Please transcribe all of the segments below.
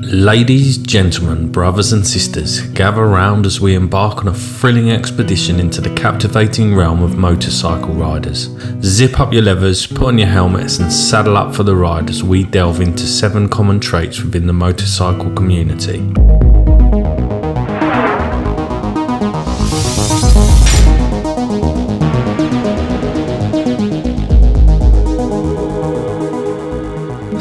Ladies, gentlemen, brothers and sisters, gather round as we embark on a thrilling expedition into the captivating realm of motorcycle riders. Zip up your levers, put on your helmets and saddle up for the ride as we delve into 7 common traits within the motorcycle community.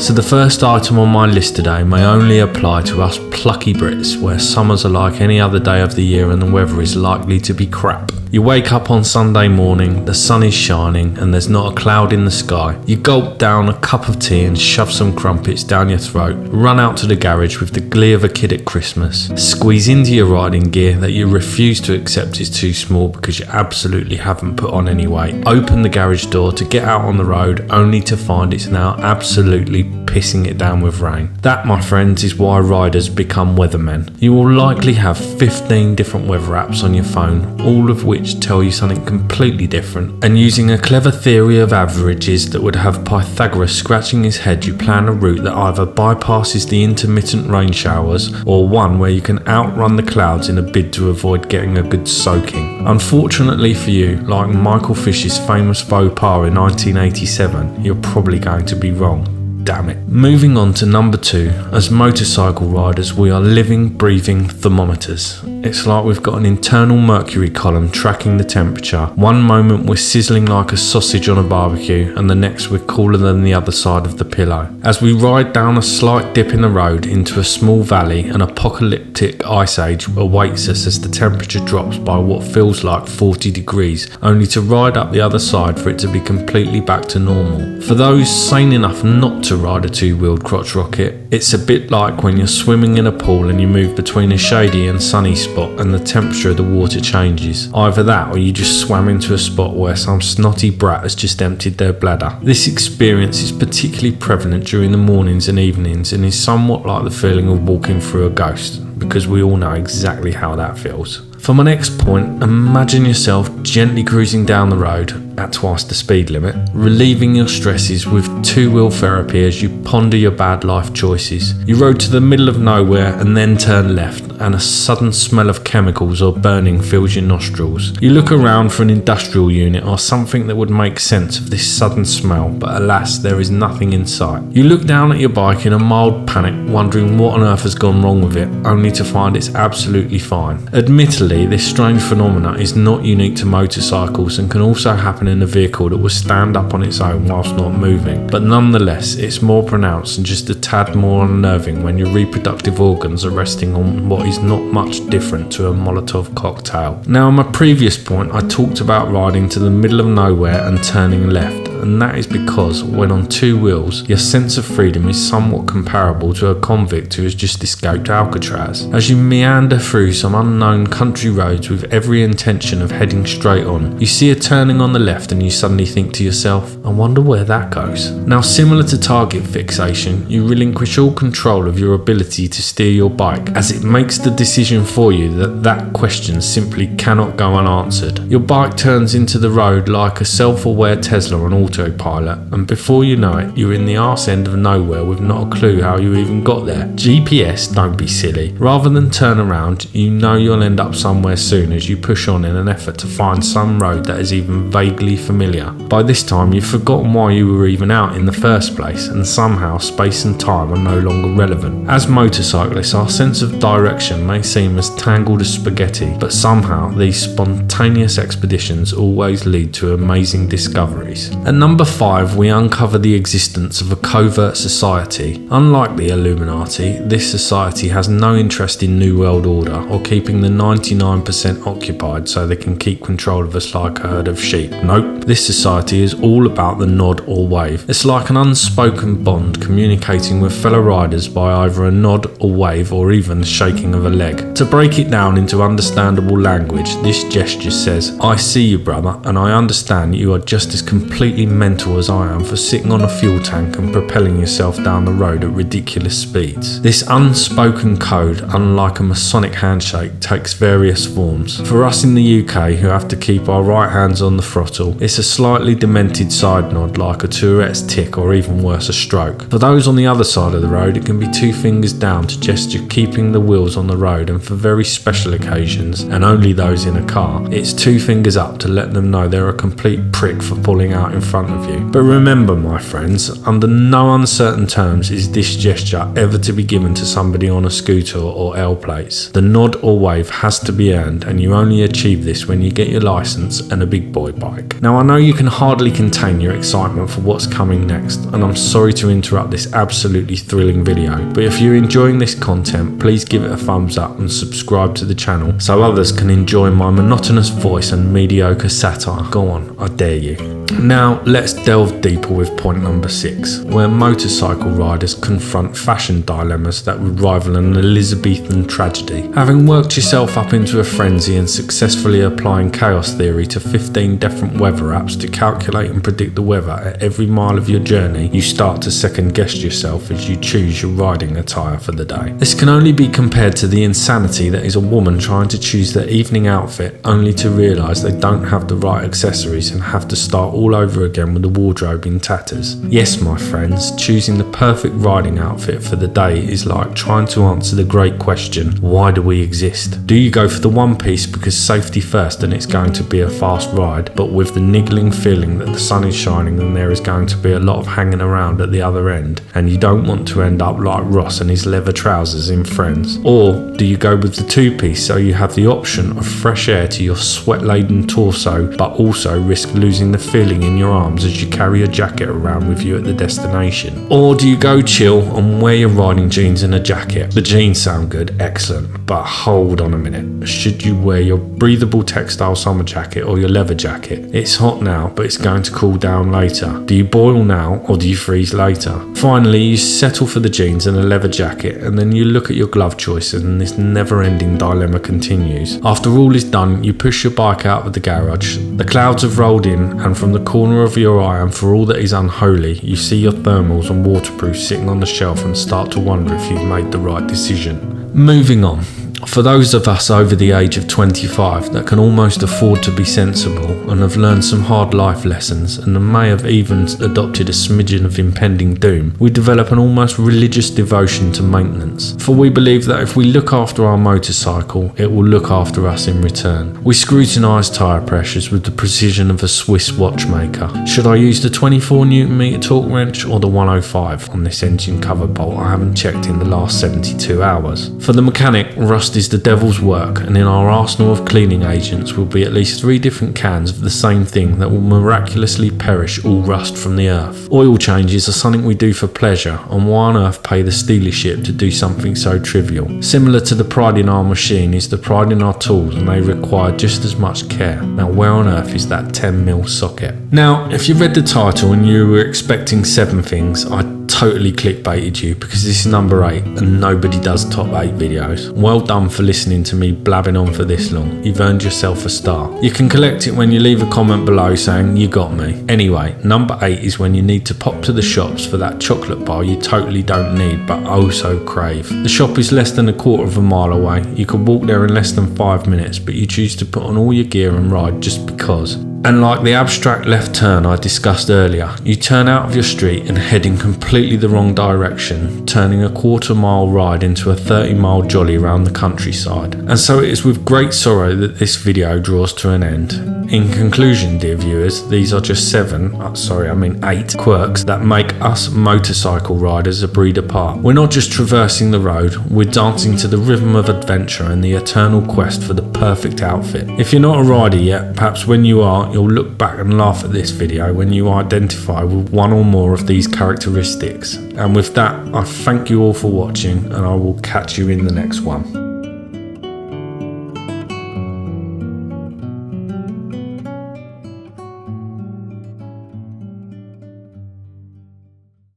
So the first item on my list today may only apply to us plucky Brits, where summers are like any other day of the year and the weather is likely to be crap. You wake up on Sunday morning, the sun is shining and there's not a cloud in the sky. You gulp down a cup of tea and shove some crumpets down your throat, run out to the garage with the glee of a kid at Christmas, squeeze into your riding gear that you refuse to accept is too small because you absolutely haven't put on any weight, open the garage door to get out on the road only to find it's now absolutely pissing it down with rain. That, my friends, is why riders become weathermen. You will likely have 15 different weather apps on your phone, all of which tell you something completely different, and using a clever theory of averages that would have Pythagoras scratching his head, you plan a route that either bypasses the intermittent rain showers or one where you can outrun the clouds in a bid to avoid getting a good soaking. Unfortunately for you, like Michael Fish's famous faux pas in 1987, you're probably going to be wrong. Damn it. Moving on to number 2, as motorcycle riders we are living, breathing thermometers. It's like we've got an internal mercury column tracking the temperature. One moment we're sizzling like a sausage on a barbecue and the next we're cooler than the other side of the pillow. As we ride down a slight dip in the road into a small valley, an apocalyptic ice age awaits us as the temperature drops by what feels like 40 degrees, only to ride up the other side for it to be completely back to normal. For those sane enough not to ride a 2-wheeled crotch rocket, it's a bit like when you're swimming in a pool and you move between a shady and sunny spot and the temperature of the water changes. Either that or you just swam into a spot where some snotty brat has just emptied their bladder. This experience is particularly prevalent during the mornings and evenings and is somewhat like the feeling of walking through a ghost, because we all know exactly how that feels. For my next point, imagine yourself gently cruising down the road at twice the speed limit, relieving your stresses with 2-wheel therapy as you ponder your bad life choices. You rode to the middle of nowhere and then turn left, and a sudden smell of chemicals or burning fills your nostrils. You look around for an industrial unit or something that would make sense of this sudden smell, but alas, there is nothing in sight. You look down at your bike in a mild panic, wondering what on earth has gone wrong with it, only to find it's absolutely fine. Admittedly, this strange phenomenon is not unique to motorcycles and can also happen in a vehicle that will stand up on its own whilst not moving, but nonetheless it's more pronounced and just a tad more unnerving when your reproductive organs are resting on what is not much different to a Molotov cocktail. Now, in my previous point I talked about riding to the middle of nowhere and turning left, and that is because when on 2 wheels your sense of freedom is somewhat comparable to a convict who has just escaped Alcatraz. As you meander through some unknown country roads with every intention of heading straight on, you see a turning on the left and you suddenly think to yourself, I wonder where that goes. Now, similar to target fixation, you relinquish all control of your ability to steer your bike, as it makes the decision for you that question simply cannot go unanswered. Your bike turns into the road like a self-aware Tesla on autopilot, and before you know it, you're in the arse end of nowhere with not a clue how you even got there. GPS, don't be silly. Rather than turn around, you know you'll end up somewhere soon as you push on in an effort to find some road that is even vaguely familiar. By this time, you've forgotten why you were even out in the first place, and somehow space and time are no longer relevant. As motorcyclists, our sense of direction may seem as tangled as spaghetti, but somehow these spontaneous expeditions always lead to amazing discoveries. At number 5, we uncover the existence of a covert society. Unlike the Illuminati, this society has no interest in New World Order or keeping the 99% occupied so they can keep control of us like a herd of sheep. Nope, this society is all about the nod or wave. It's like an unspoken bond communicating with fellow riders by either a nod or wave or even the shaking of a leg. To break it down into understandable language, this gesture says, I see you, brother, and I understand you are just as completely mental as I am for sitting on a fuel tank and propelling yourself down the road at ridiculous speeds. This unspoken code, unlike a Masonic handshake, takes various forms. For us in the UK who have to keep our right hands on the throttle, it's a slightly demented side nod like a Tourette's tic or even worse, a stroke. For those on the other side of the road, it can be 2 fingers down to gesture keeping the wheels on the road, and for very special occasions, and only those in a car, it's 2 fingers up to let them know they're a complete prick for pulling out in front of you. But remember, my friends, under no uncertain terms is this gesture ever to be given to somebody on a scooter or L plates. The nod or wave has to be earned, and you only achieve this when you get your license and a big boy bike. Now, I know you can hardly contain your excitement for what's coming next, and I'm sorry to interrupt this absolutely thrilling video, but if you're enjoying this content, please give it a thumbs up and subscribe to the channel so others can enjoy my monotonous voice and mediocre satire. Go on, I dare you. Now, let's delve deeper with point number 6, where motorcycle riders confront fashion dilemmas that would rival an Elizabethan tragedy. Having worked yourself up into a frenzy and successfully applying chaos theory to 15 different weather apps to calculate and predict the weather at every mile of your journey, you start to second guess yourself as you choose your riding attire for the day. This can only be compared to the insanity that is a woman trying to choose their evening outfit only to realise they don't have the right accessories and have to start all over again with the wardrobe in tatters. Yes, my friends, choosing the perfect riding outfit for the day is like trying to answer the great question, why do we exist? Do you go for the one piece because safety first and it's going to be a fast ride, but with the niggling feeling that the sun is shining and there is going to be a lot of hanging around at the other end, and you don't want to end up like Ross and his leather trousers in Friends? Or do you go with the two-piece so you have the option of fresh air to your sweat-laden torso, but also risk losing the feeling in your arms as you carry a jacket around with you at the destination? Or do you go chill and wear your riding jeans and a jacket? The jeans sound good, excellent, but hold on a minute. Should you wear your breathable textile summer jacket or your leather jacket? It's hot now, but it's going to cool down later. Do you boil now or do you freeze later? Finally, you settle for the jeans and a leather jacket, and then you look at your glove choices and this never-ending dilemma continues. After all is done, you push your bike out of the garage. The clouds have rolled in, and from the corner of your eye, and for all that is unholy, you see your thermals and waterproofs sitting on the shelf and start to wonder if you've made the right decision. Moving on. For those of us over the age of 25 that can almost afford to be sensible and have learned some hard life lessons and may have even adopted a smidgen of impending doom, we develop an almost religious devotion to maintenance. For we believe that if we look after our motorcycle, it will look after us in return. We scrutinise tyre pressures with the precision of a Swiss watchmaker. Should I use the 24 Nm torque wrench or the 105 on this engine cover bolt? I haven't checked in the last 72 hours. For the mechanic, rust is the devil's work, and in our arsenal of cleaning agents will be at least 3 different cans of the same thing that will miraculously perish all rust from the earth. Oil changes are something we do for pleasure, and why on earth pay the dealership to do something so trivial? Similar to the pride in our machine is the pride in our tools, and they require just as much care. Now, where on earth is that 10mm socket? Now, if you read the title and you were expecting 7 things, I totally clickbaited you, because this is number 8 and nobody does top 8 videos. Well done for listening to me blabbing on for this long. You've earned yourself a star. You can collect it when you leave a comment below saying you got me. Anyway, number 8 is when you need to pop to the shops for that chocolate bar you totally don't need but oh so crave. The shop is less than a quarter of a mile away. You could walk there in less than 5 minutes, but you choose to put on all your gear and ride just because. And like the abstract left turn I discussed earlier, you turn out of your street and head in completely the wrong direction, turning a quarter-mile ride into a 30-mile jolly around the countryside. And so it is with great sorrow that this video draws to an end. In conclusion, dear viewers, these are just 8 quirks that make us motorcycle riders a breed apart. We're not just traversing the road, we're dancing to the rhythm of adventure and the eternal quest for the perfect outfit. If you're not a rider yet, perhaps when you are, you'll look back and laugh at this video when you identify with one or more of these characteristics. And with that, I thank you all for watching, and I will catch you in the next one.